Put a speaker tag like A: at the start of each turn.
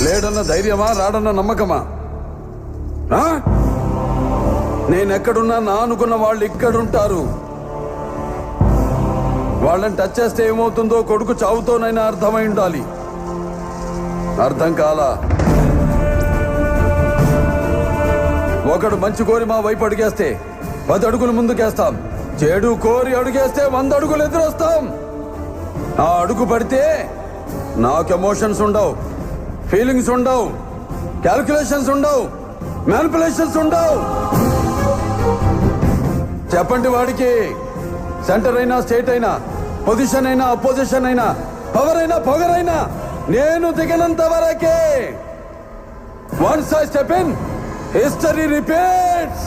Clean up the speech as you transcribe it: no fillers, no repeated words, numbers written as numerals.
A: లేడన్న ధైర్యమా, రాడన్న నమ్మకమా? నేనెక్కడున్నా నా అనుకున్న వాళ్ళు ఇక్కడుంటారు. వాళ్ళని టచ్ చేస్తే ఏమవుతుందో కొడుకు చావుతోనైనా అర్థమై ఉండాలి. అర్థం కాలా? ఒకడు మంచి కోరి మా వైపు అడిగేస్తే 10 అడుగులు ముందుకేస్తాం. చెడు కోరి అడుగేస్తే 100 అడుగులు ఎదురొస్తాం. ఆ అడుగు పడితే నాకు ఎమోషన్స్ ఉండవు, ఫీలింగ్స్ ఉండవు, క్యాల్కులేషన్స్ ఉండవు, మ్యానిపులేషన్స్ ఉండవు. చెప్పండి వాడికి. సెంటర్ అయినా, స్టేట్ అయినా, పొజిషన్ అయినా, అపోజిషన్ అయినా, పవర్ అయినా, పొగరైనా నేను దిగనంత వరకే. Once I step in, history repeats.